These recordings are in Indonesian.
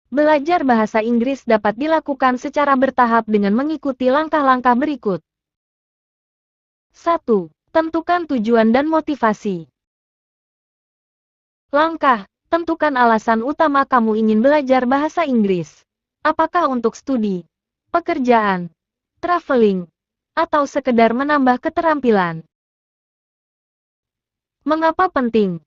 Belajar bahasa Inggris dapat dilakukan secara bertahap dengan mengikuti langkah-langkah berikut. 1. Tentukan tujuan dan motivasi. Langkah, tentukan alasan utama kamu ingin belajar bahasa Inggris. Apakah untuk studi, pekerjaan, traveling, atau sekedar menambah keterampilan? Mengapa penting?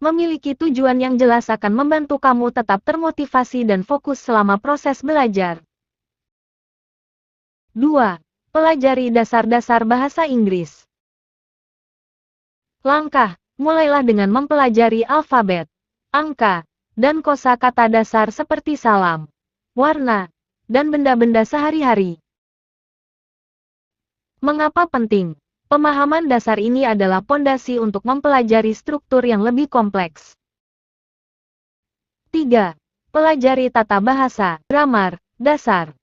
Memiliki tujuan yang jelas akan membantu kamu tetap termotivasi dan fokus selama proses belajar. 2. Pelajari dasar-dasar bahasa Inggris. Langkah, mulailah dengan mempelajari alfabet, angka, dan kosakata dasar seperti salam, warna, dan benda-benda sehari-hari. Mengapa penting? Pemahaman dasar ini adalah pondasi untuk mempelajari struktur yang lebih kompleks. 3. Pelajari tata bahasa, gramar, dasar.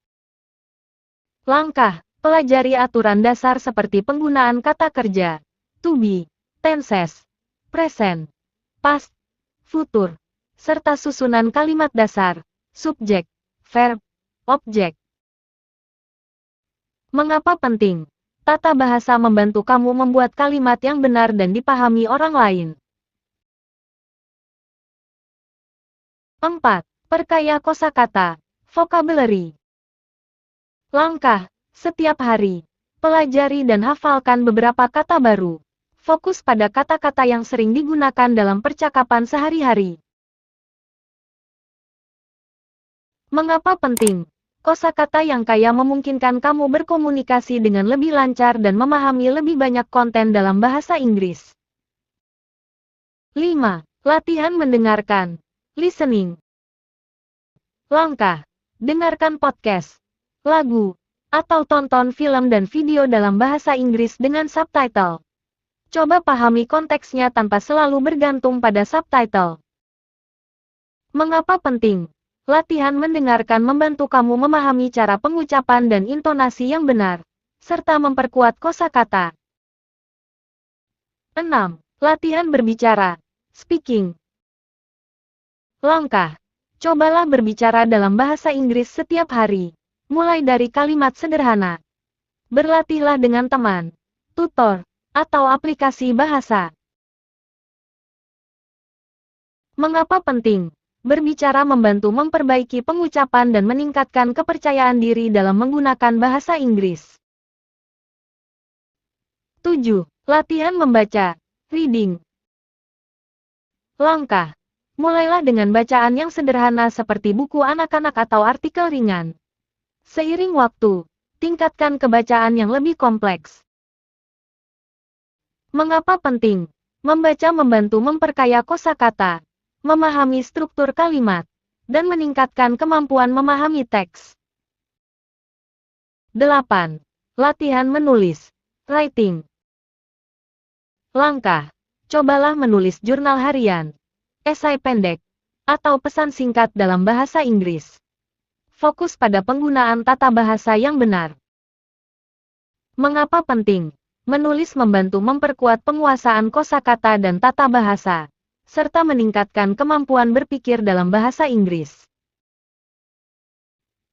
Langkah, pelajari aturan dasar seperti penggunaan kata kerja, to be, tenses, present, past, future, serta susunan kalimat dasar, subjek, verb, objek. Mengapa penting? Tata bahasa membantu kamu membuat kalimat yang benar dan dipahami orang lain. 4. Perkaya kosakata, vocabulary. Langkah, setiap hari, pelajari dan hafalkan beberapa kata baru. Fokus pada kata-kata yang sering digunakan dalam percakapan sehari-hari. Mengapa penting? Kosakata yang kaya memungkinkan kamu berkomunikasi dengan lebih lancar dan memahami lebih banyak konten dalam bahasa Inggris. 5. Latihan mendengarkan, listening. Langkah, dengarkan podcast, lagu, atau tonton film dan video dalam bahasa Inggris dengan subtitle. Coba pahami konteksnya tanpa selalu bergantung pada subtitle. Mengapa penting? Latihan mendengarkan membantu kamu memahami cara pengucapan dan intonasi yang benar, serta memperkuat kosakata. 6. Latihan berbicara, speaking. Langkah, cobalah berbicara dalam bahasa Inggris setiap hari, mulai dari kalimat sederhana. Berlatihlah dengan teman, tutor, atau aplikasi bahasa. Mengapa penting? Berbicara membantu memperbaiki pengucapan dan meningkatkan kepercayaan diri dalam menggunakan bahasa Inggris. 7. Latihan membaca, reading. Langkah, mulailah dengan bacaan yang sederhana seperti buku anak-anak atau artikel ringan. Seiring waktu, tingkatkan kebacaan yang lebih kompleks. Mengapa penting? Membaca membantu memperkaya kosakata, memahami struktur kalimat, dan meningkatkan kemampuan memahami teks. 8. Latihan menulis, writing. Langkah, cobalah menulis jurnal harian, esai pendek, atau pesan singkat dalam bahasa Inggris. Fokus pada penggunaan tata bahasa yang benar. Mengapa penting? Menulis membantu memperkuat penguasaan kosakata dan tata bahasa, serta meningkatkan kemampuan berpikir dalam bahasa Inggris.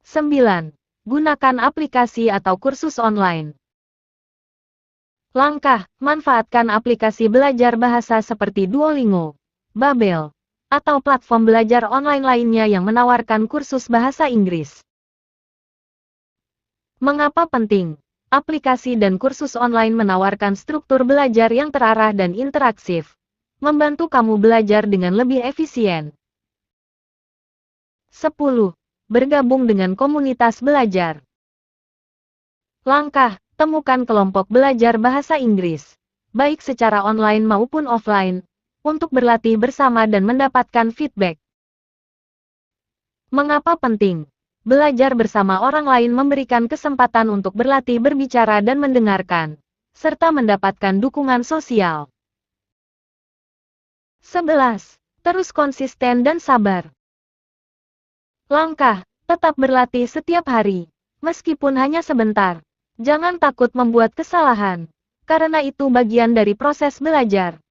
9. Gunakan aplikasi atau kursus online. Langkah, manfaatkan aplikasi belajar bahasa seperti Duolingo, Babbel, atau platform belajar online lainnya yang menawarkan kursus bahasa Inggris. Mengapa penting? Aplikasi dan kursus online menawarkan struktur belajar yang terarah dan interaktif, membantu kamu belajar dengan lebih efisien. 10. Bergabung dengan komunitas belajar. Langkah, temukan kelompok belajar bahasa Inggris, baik secara online maupun offline, untuk berlatih bersama dan mendapatkan feedback. Mengapa penting? Belajar bersama orang lain memberikan kesempatan untuk berlatih berbicara dan mendengarkan, serta mendapatkan dukungan sosial. 11. Terus konsisten dan sabar. Langkah, tetap berlatih setiap hari, meskipun hanya sebentar. Jangan takut membuat kesalahan, karena itu bagian dari proses belajar.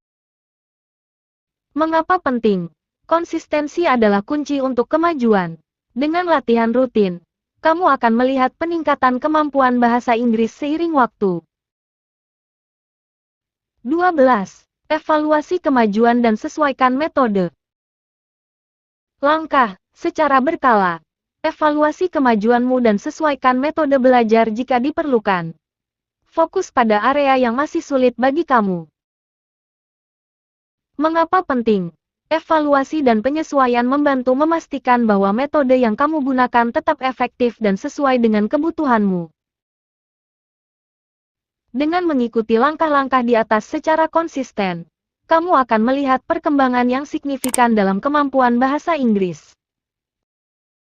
Mengapa penting? Konsistensi adalah kunci untuk kemajuan. Dengan latihan rutin, kamu akan melihat peningkatan kemampuan bahasa Inggris seiring waktu. 12. Evaluasi kemajuan dan sesuaikan metode. Langkah, secara berkala. Evaluasi kemajuanmu dan sesuaikan metode belajar jika diperlukan. Fokus pada area yang masih sulit bagi kamu. Mengapa penting? Evaluasi dan penyesuaian membantu memastikan bahwa metode yang kamu gunakan tetap efektif dan sesuai dengan kebutuhanmu. Dengan mengikuti langkah-langkah di atas secara konsisten, kamu akan melihat perkembangan yang signifikan dalam kemampuan bahasa Inggris.